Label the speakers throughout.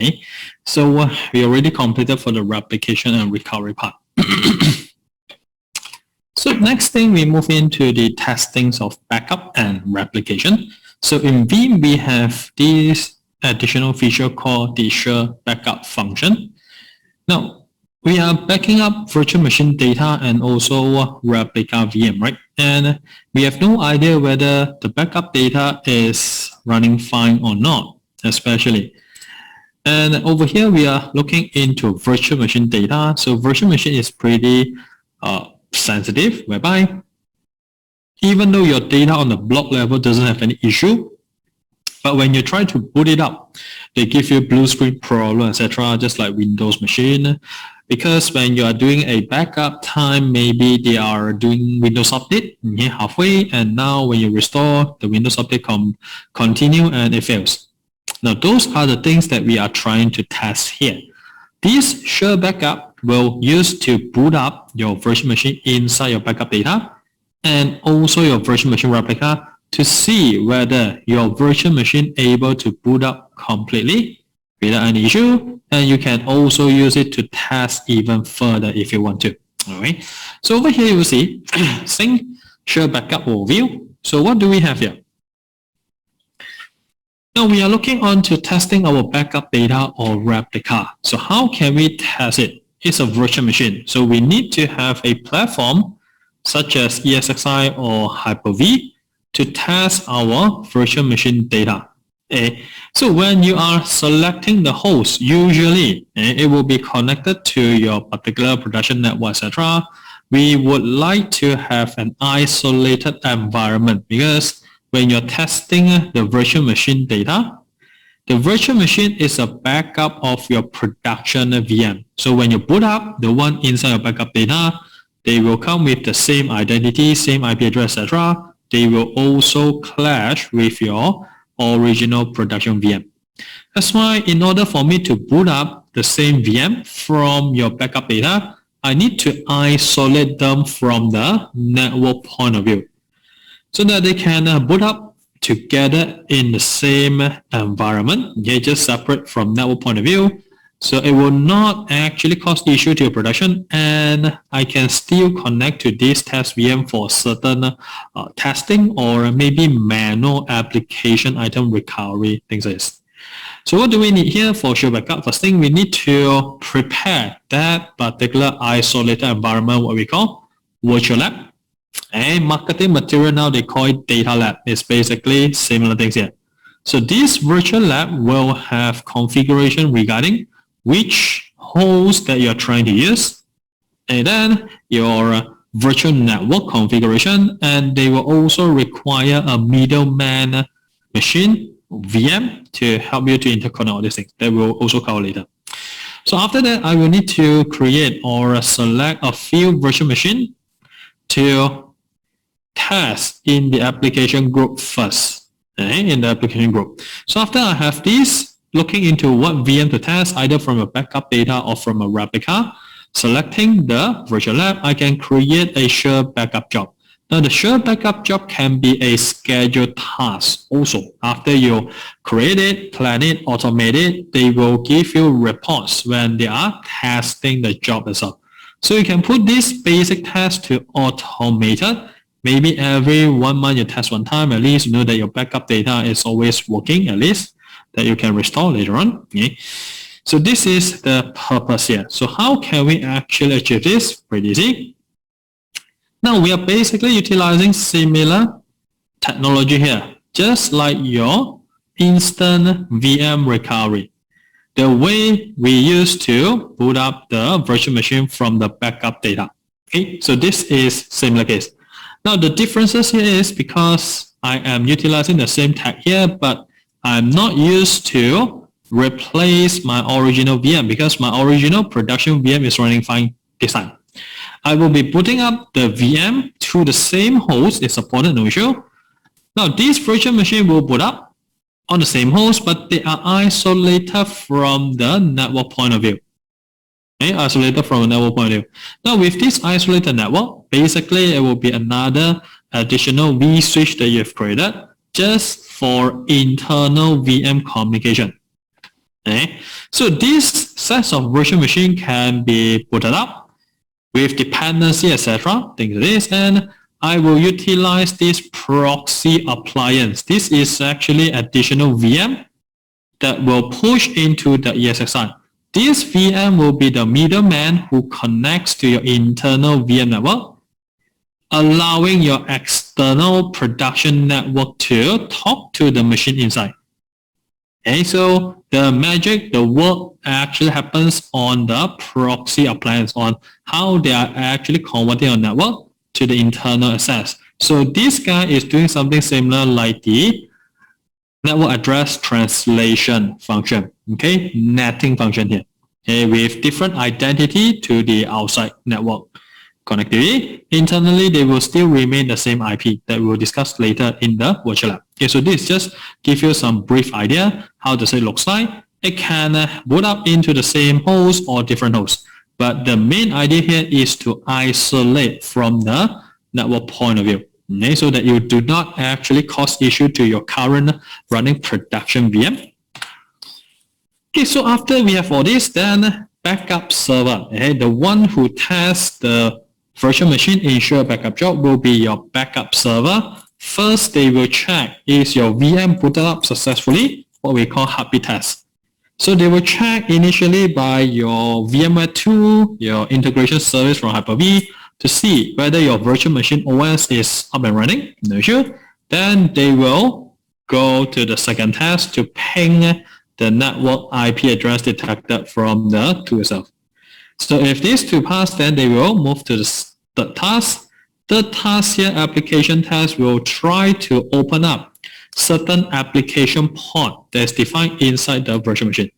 Speaker 1: Okay? So we already completed for the replication and recovery part. So next thing, we move into the testings of backup and replication. So in Veeam, we have this additional feature called the sure backup function. Now, we are backing up virtual machine data and also replica VM, right? And we have no idea whether the backup data is running fine or not, especially. And over here, we are looking into virtual machine data. So virtual machine is pretty sensitive, whereby even though your data on the block level doesn't have any issue, but when you try to boot it up, they give you blue screen problem, etc., just like Windows machine. Because when you are doing a backup time, maybe they are doing Windows update halfway, and now when you restore, the Windows update continue and it fails. Now, those are the things that we are trying to test here. This sure backup will use to boot up your virtual machine inside your backup data and also your virtual machine replica to see whether your virtual machine able to boot up completely without any issue, and you can also use it to test even further if you want to. Alright, so over here you will see sync sure backup overview. So what do we have here? Now we are looking on to testing our backup data or replica. So how can we test it? It's a virtual machine. So we need to have a platform such as ESXi or Hyper-V to test our virtual machine data. So when you are selecting the host, usually it will be connected to your particular production network, etc. We would like to have an isolated environment because when you're testing the virtual machine data, the virtual machine is a backup of your production VM. So when you boot up the one inside your backup data, they will come with the same identity, same IP address, etc. They will also clash with your original production VM. That's why in order for me to boot up the same VM from your backup data, I need to isolate them from the network point of view, so that they can boot up together in the same environment, just separate from network point of view. So it will not actually cause issue to your production, and I can still connect to this test VM for certain testing or maybe manual application item recovery, things like this. So what do we need here for sure backup? First thing, we need to prepare that particular isolated environment, what we call virtual lab. And marketing material now they call it data lab. It's basically similar things here. So this virtual lab will have configuration regarding which host that you're trying to use, and then your virtual network configuration, and they will also require a middleman machine VM to help you to interconnect all these things. That will also cover later. So after that, I will need to create or select a few virtual machine to test in the application group first, in the application group. So after I have this, looking into what VM to test, either from a backup data or from a replica, selecting the virtual lab, I can create a sure backup job. Now the sure backup job can be a scheduled task also. After you create it, plan it, automate it, they will give you reports when they are testing the job itself. So you can put this basic test to automated. Maybe every 1 month you test one time, at least you know that your backup data is always working, at least that you can restore later on. Okay. So this is the purpose here. So how can we actually achieve this? Pretty easy. Now we are basically utilizing similar technology here, just like your instant VM recovery. The way we used to boot up the virtual machine from the backup data. Okay, so this is similar case. Now the differences here is because I am utilizing the same tag here, but I'm not used to replace my original VM because my original production VM is running fine this time. I will be booting up the VM to the same host, it's supported, no issue. Now this virtual machine will boot up on the same host, but they are isolated from the network point of view. Okay, isolated from a network point of view. Now with this isolated network, basically it will be another additional vSwitch that you have created just for internal VM communication. Okay? So these sets of virtual machine can be booted up with dependency, etc. Things like this, and I will utilize this proxy appliance. This is actually additional VM that will push into the ESXi. This VM will be the middleman who connects to your internal VM network, allowing your external production network to talk to the machine inside. Okay, so the magic, the work actually happens on the proxy appliance, on how they are actually converting your network to the internal access. So this guy is doing something similar like the network address translation function, okay, netting function here, okay, with different identity to the outside network connectivity. Internally, they will still remain the same IP that we will discuss later in the virtual lab. Okay, so this just give you some brief idea how does it looks like. It can boot up into the same host or different hosts, but the main idea here is to isolate from the network point of view. Okay, so that you do not actually cause issue to your current running production VM. Okay, so after we have all this, then backup server, okay, the one who tests the virtual machine ensure backup job will be your backup server. First, they will check is your VM booted up successfully, what we call heartbeat test. So they will check initially by your VMware tool, your integration service from Hyper-V, to see whether your virtual machine OS is up and running, no issue. Then they will go to the second test to ping the network IP address detected from the tool itself. So if these two pass, then they will move to the third task. Third task here, application test, will try to open up certain application port that's defined inside the virtual machine.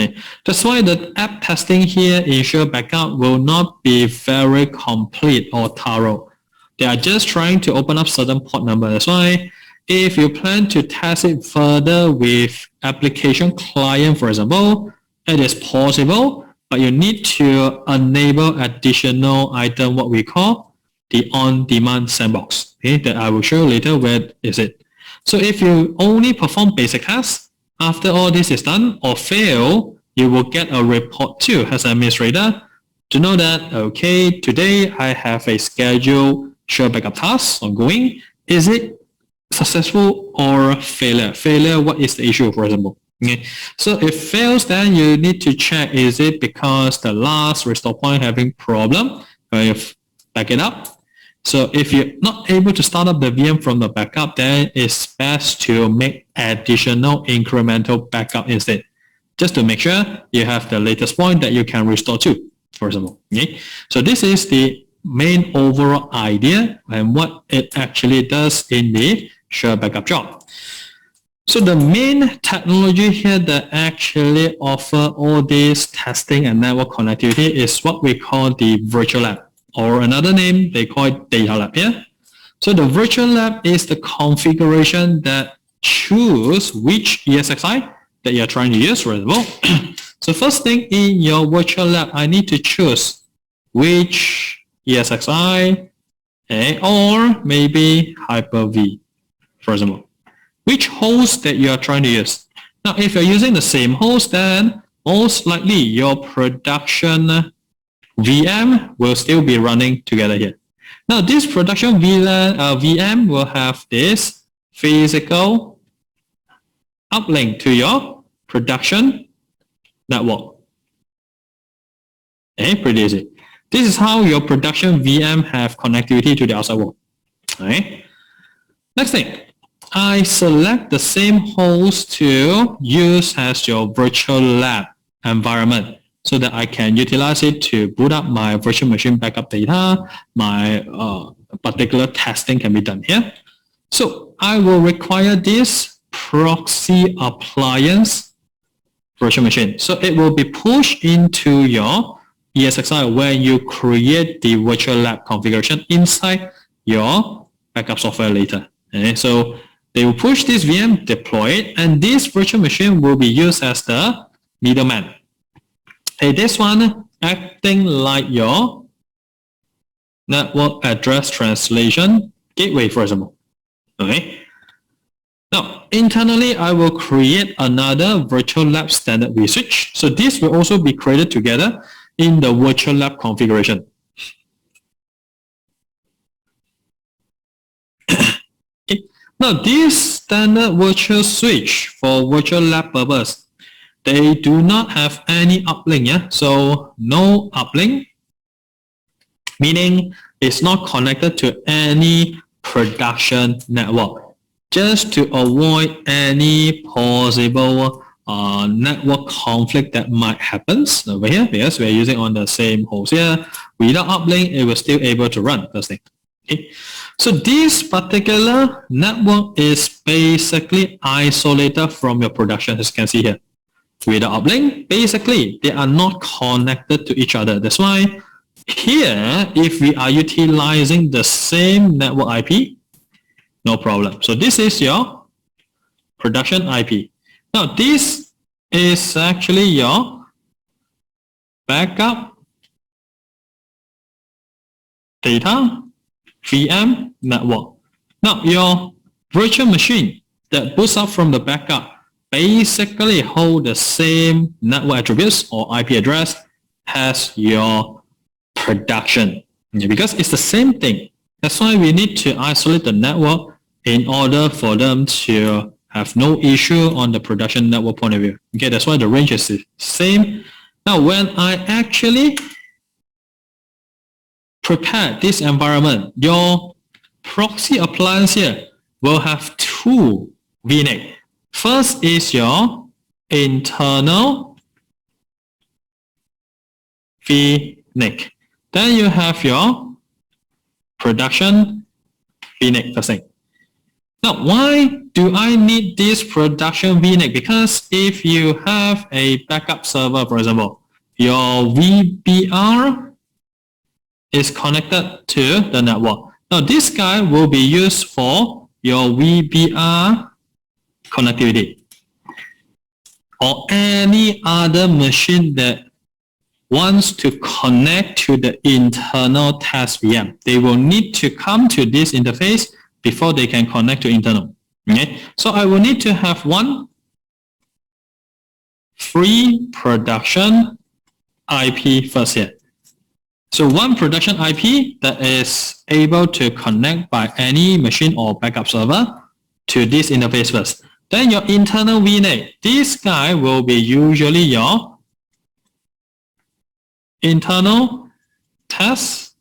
Speaker 1: Okay. That's why the app testing here ensure backup will not be very complete or thorough. They are just trying to open up certain port number. That's why if you plan to test it further with application client, for example, it is possible, but you need to enable additional item, what we call the on-demand sandbox. Okay, that I will show you later where is it. So if you only perform basic tasks, after all this is done or fail, you will get a report too as an administrator to know that, okay, today I have a scheduled share backup task ongoing. Is it successful or failure? Failure, what is the issue, for example? Okay. So if fails, then you need to check, is it because the last restore point having problem? You back it up. So if you're not able to start up the VM from the backup, then it's best to make additional incremental backup instead, just to make sure you have the latest point that you can restore to, for example. Okay? So this is the main overall idea and what it actually does in the share backup job. So the main technology here that actually offer all this testing and network connectivity is what we call the virtual lab, or another name, they call it data lab here. So the virtual lab is the configuration that choose which ESXi that you're trying to use, for example. So first thing in your virtual lab, I need to choose which ESXi, okay, or maybe Hyper-V, for example. Which host that you are trying to use. Now, if you're using the same host, then most likely your production VM will still be running together here. Now, this production VM will have this physical uplink to your production network. Okay, pretty easy. This is how your production VM have connectivity to the outside world. Okay. Next thing, I select the same host to use as your virtual lab environment, so that I can utilize it to boot up my virtual machine backup data, my particular testing can be done here. So I will require this proxy appliance virtual machine. So it will be pushed into your ESXi when you create the virtual lab configuration inside your backup software later. Okay, so they will push this VM, deploy it, and this virtual machine will be used as the middleman. Okay, this one acting like your network address translation gateway, for example. Okay. Now, internally, I will create another virtual lab standard vSwitch. So this will also be created together in the virtual lab configuration. Okay. Now, this standard virtual switch for virtual lab purpose, they do not have any uplink. Yeah? So no uplink, meaning it's not connected to any production network. Just to avoid any possible network conflict that might happen over here, because we're using on the same host here, without uplink, it will still able to run first thing. Okay. So this particular network is basically isolated from your production, as you can see here. Without uplink, basically they are not connected to each other. That's why here, if we are utilizing the same network IP, no problem. So this is your production IP. Now this is actually your backup data VM network. Now your virtual machine that boots up from the backup basically hold the same network attributes or IP address as your production, because it's the same thing. That's why we need to isolate the network in order for them to have no issue on the production network point of view. Okay, that's why the range is the same. Now, when I actually prepare this environment, your proxy appliance here will have two VNIC. First is your internal VNIC. Then you have your production VNIC first thing. Now, why do I need this production VNIC? Because if you have a backup server, for example, your VBR is connected to the network. Now, this guy will be used for your VBR connectivity or any other machine that wants to connect to the internal test VM. They will need to come to this interface before they can connect to internal. Okay, so I will need to have one free production IP first here. So one production IP that is able to connect by any machine or backup server to this interface first. Then your internal VNIC, this guy will be usually your internal test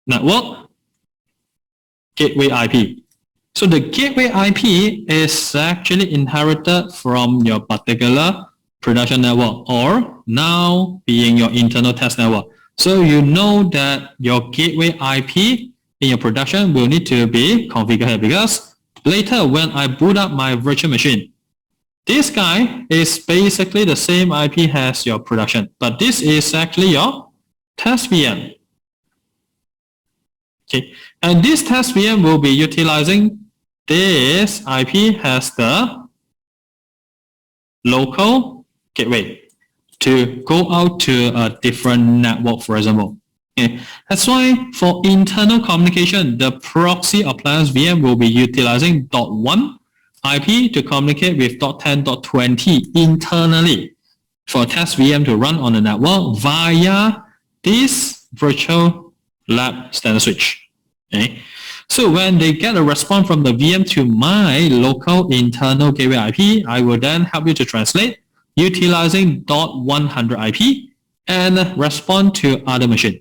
Speaker 1: network gateway IP. So the gateway IP is actually inherited from your particular production network, or now being your internal test network. So you know that your gateway IP in your production will need to be configured here, because later when I boot up my virtual machine, this guy is basically the same IP as your production, but this is actually your test VM. Okay, and this test VM will be utilizing this IP as the local gateway to go out to a different network, for example. Okay, that's why for internal communication, the proxy appliance VM will be utilizing .1 IP to communicate with .10.20 internally for test VM to run on the network via this virtual lab standard switch. Okay. So when they get a response from the VM to my local internal gateway IP, I will then help you to translate utilizing .100 IP and respond to other machine.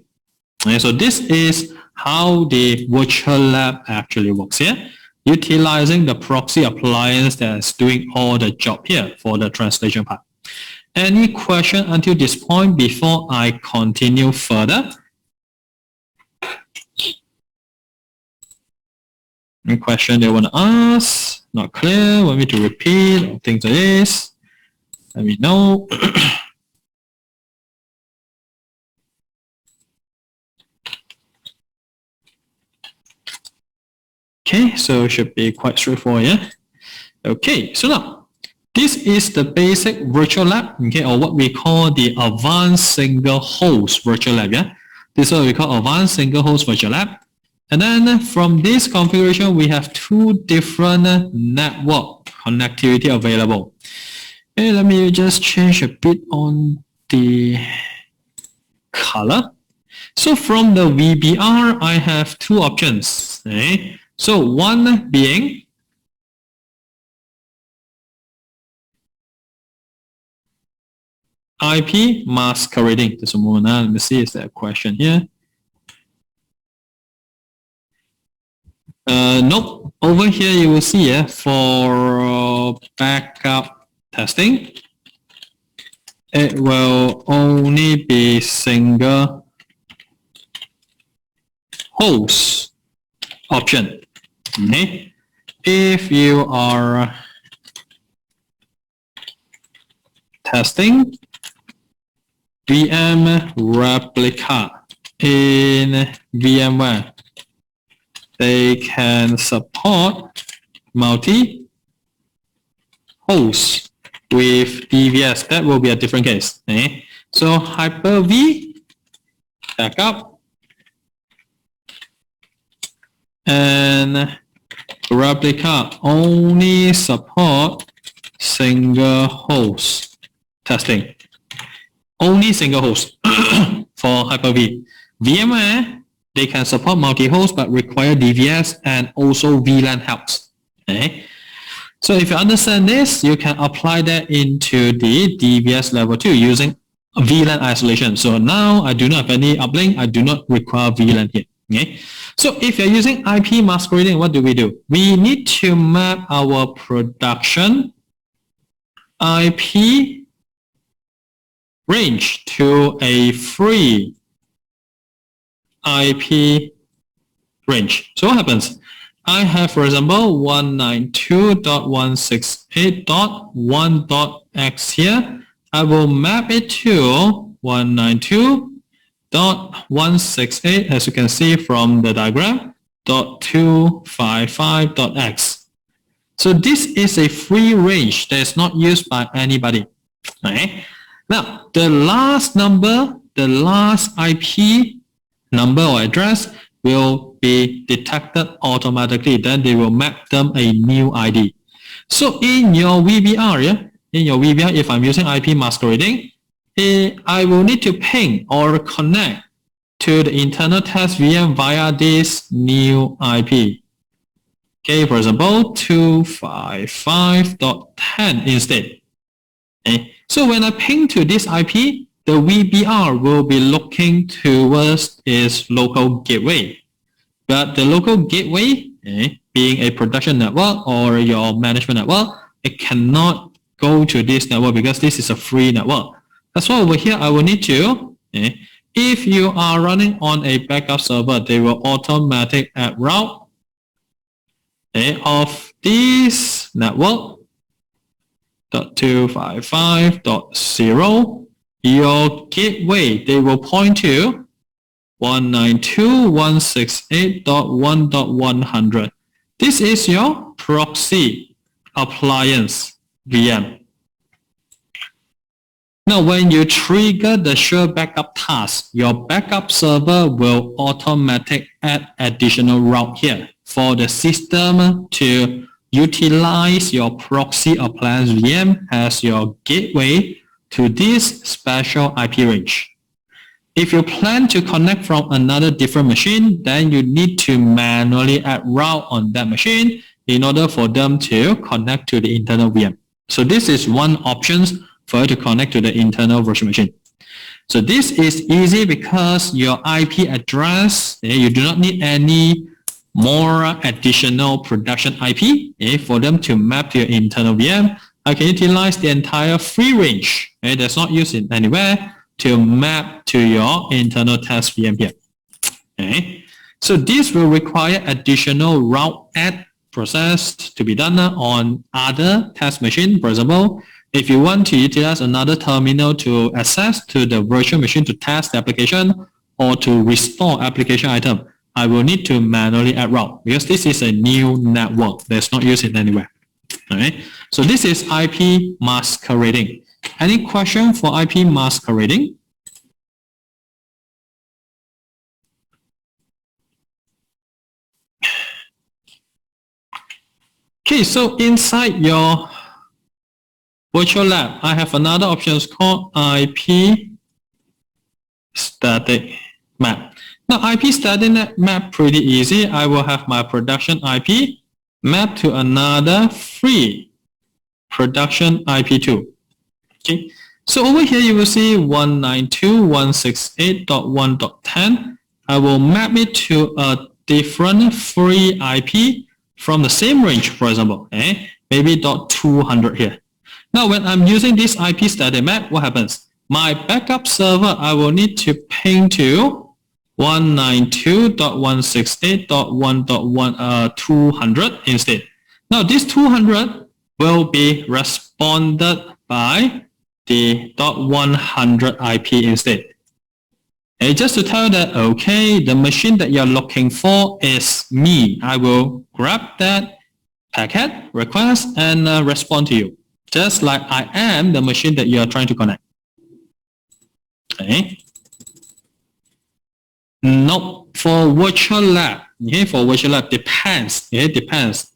Speaker 1: Okay, so this is how the virtual lab actually works here, utilizing the proxy appliance that's doing all the job here for the translation part. Any question until this point before I continue further? Any question they want to ask? Not clear? Want me to repeat or things like this? Let me know. Okay, so it should be quite straightforward, yeah? Okay, so now, this is the basic virtual lab, okay, or what we call the advanced single host virtual lab, yeah? This is what we call advanced single host virtual lab. And then from this configuration, we have two different network connectivity available. Okay, let me just change a bit on the color. So from the VBR, I have two options. Okay? So one being IP masquerading. Just a moment. Let me see, is there a question here? Nope. Over here, you will see for backup testing, it will only be single host option. Okay. If you are testing VM replica in VMware, they can support multi-host with DVS. That will be a different case. Okay? So Hyper-V backup and replica only support single host testing. Only single host for Hyper-V. VMware, they can support multi-host but require DVS and also VLAN helps. Okay? So if you understand this, you can apply that into the DVS level 2 using VLAN isolation. So now I do not have any uplink, I do not require VLAN here. Okay? So if you're using IP masquerading, what do? We need to map our production IP range to a free IP range. So what happens? I have, for example, 192.168.1.x here. I will map it to 192.168, as you can see from the diagram, .255.x. So this is a free range that is not used by anybody. Okay? Now, the last number, the last IP number or address will be detected automatically. Then they will map them a new ID. So in your VBR, if I'm using IP masquerading, I will need to ping or connect to the internal test VM via this new IP. Okay, for example, 255.10 instead. Okay. So when I ping to this IP, the VBR will be looking towards its local gateway. But the local gateway, being a production network or your management network, it cannot go to this network because this is a free network. That's why over here I will need to, if you are running on a backup server, they will automatically add route of this network .255.0. Your gateway, they will point to 192.168.1.100. This is your proxy appliance VM. Now, when you trigger the show backup task, your backup server will automatically add additional route here for the system to utilize your proxy appliance VM as your gateway to this special IP range. If you plan to connect from another different machine, then you need to manually add route on that machine in order for them to connect to the internal VM. So this is one option for you to connect to the internal virtual machine. So this is easy because your IP address, you do not need any more additional production IP for them to map to your internal VM. I can utilize the entire free range that's not used in anywhere to map to your internal test VM here. Okay. So this will require additional route add process to be done on other test machine. For example, if you want to utilize another terminal to access to the virtual machine to test the application or to restore application item, I will need to manually add route because this is a new network that's not used in anywhere. Okay. So this is IP masquerading. Any question for IP masquerading? Okay, so inside your virtual lab, I have another option called IP static map. Now, IP static map pretty easy. I will have my production IP mapped to another free production IP2. Okay, so over here you will see 192.168.1.10. I will map it to a different free IP from the same range, for example, okay? Maybe .200 here. Now, when I'm using this IP static map, what happens? My backup server, I will need to ping to 192.168.1.200 instead. Now, this 200 will be responded by the .100 IP instead. Okay, just to tell you that, okay, the machine that you're looking for is me. I will grab that packet request and respond to you, just like I am the machine that you're trying to connect. Okay. No, for virtual lab, okay, for virtual lab depends. It depends.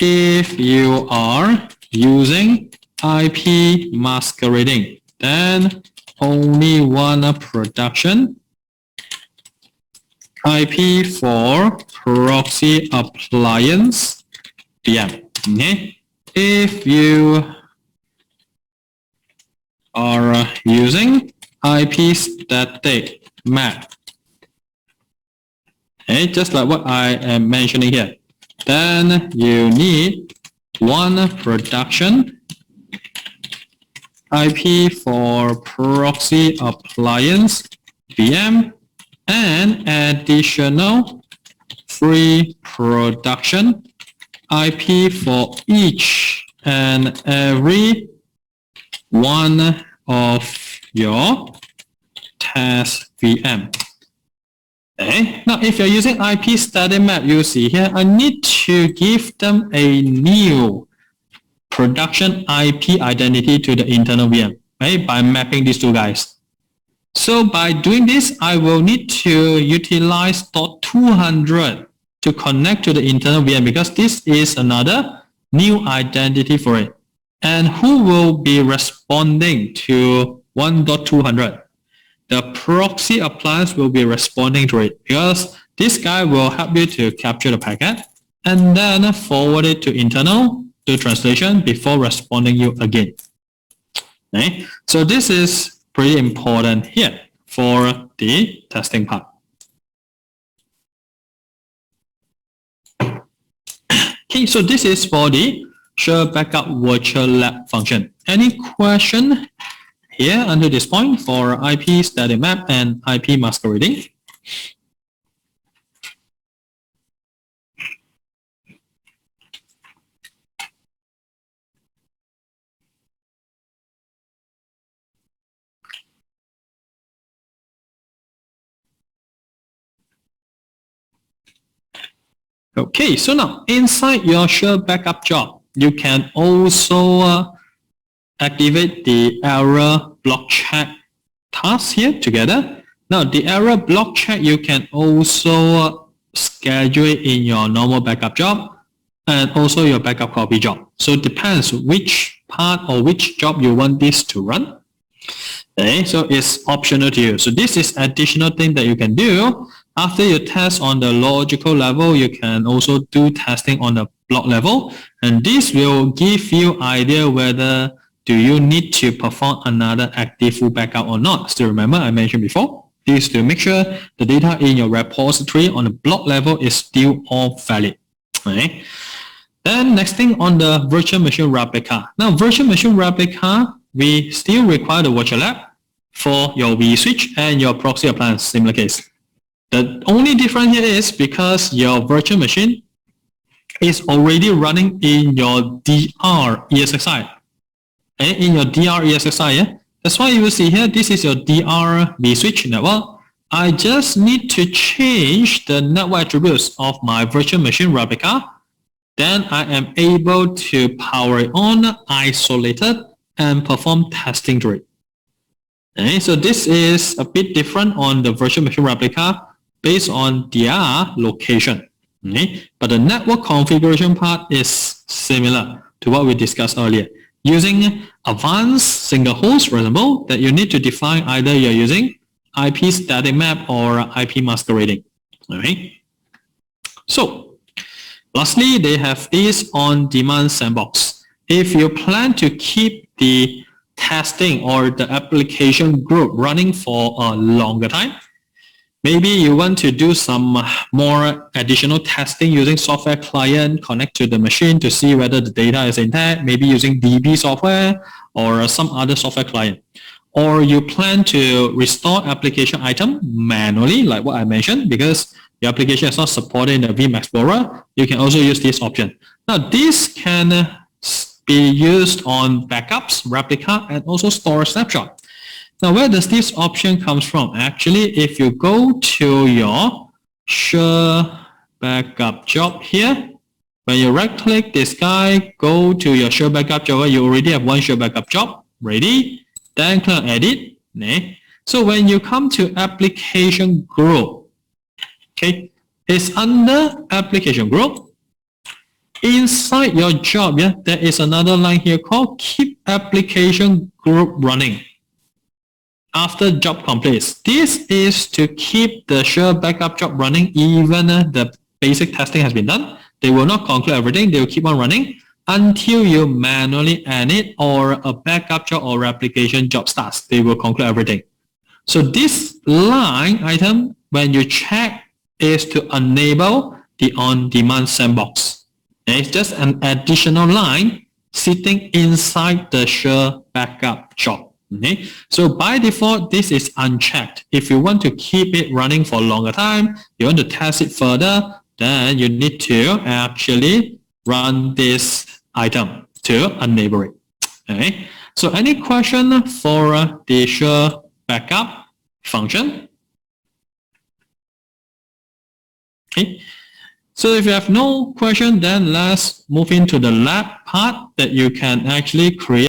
Speaker 1: If you are using IP masquerading, then only one production IP for proxy appliance VM. Okay. If you are using IP static map, okay, just like what I am mentioning here, then you need one production IP for proxy appliance VM and additional free production IP for each and every one of your test VM. Okay. Now, if you're using IP static map, you see here, I need to give them a new production IP identity to the internal VM, right, by mapping these two guys. So by doing this, I will need to utilize .200 to connect to the internal VM because this is another new identity for it. And who will be responding to 1.200? The proxy appliance will be responding to it because this guy will help you to capture the packet and then forward it to internal to translation before responding you again. Okay? So this is pretty important here for the testing part. Okay, so this is for the Sure Backup Virtual Lab function. Any question here until this point for IP static map and IP masquerading? Okay, so now inside your Sure Backup job, you can also activate the error block check task here together. Now the error block check, you can also schedule it in your normal backup job and also your backup copy job. So it depends which part or which job you want this to run. Okay, so it's optional to you. So this is additional thing that you can do. After you test on the logical level, you can also do testing on the block level. And this will give you idea whether do you need to perform another active full backup or not. Still remember I mentioned before, this is to make sure the data in your repository on the block level is still all valid. Okay. Then next thing on the virtual machine replica. Now virtual machine replica, we still require the virtual lab for your vSwitch and your proxy appliance, similar case. The only difference here is because your virtual machine is already running in your DR ESXi. Okay, in your DR ESXi, yeah? That's why you will see here, this is your DR vSwitch network. I just need to change the network attributes of my virtual machine replica. Then I am able to power it on, isolated, and perform testing to it. Okay, so this is a bit different on the virtual machine replica based on their location. Okay, but the network configuration part is similar to what we discussed earlier. Using advanced single host, for example, that you need to define either you're using IP static map or IP masquerading. Okay. So, lastly, they have this on-demand sandbox. If you plan to keep the testing or the application group running for a longer time, maybe you want to do some more additional testing using software client, connect to the machine to see whether the data is intact, maybe using DB software or some other software client. Or you plan to restore application item manually, like what I mentioned, because your application is not supported in the Vim Explorer, you can also use this option. Now, this can be used on backups, replica, and also storage snapshot. Now, where does this option comes from? Actually, if you go to your Share Backup job here, when you right-click this guy, go to your Share Backup job, you already have one Share Backup job ready. Then click on Edit. So when you come to Application Group, okay, it's under Application Group. Inside your job, there is another line here called Keep Application Group Running. After job completes, this is to keep the Share Backup job running even the basic testing has been done. They will not conclude everything. They will keep on running until you manually end it or a backup job or replication job starts. They will conclude everything. So this line item, when you check, is to enable the on-demand sandbox. It's just an additional line sitting inside the Share Backup job. Okay? So by default, this is unchecked. If you want to keep it running for a longer time, you want to test it further, then you need to actually run this item to enable it. Okay. So any question for the Share Backup function? Okay. So if you have no question, then let's move into the lab part that you can actually create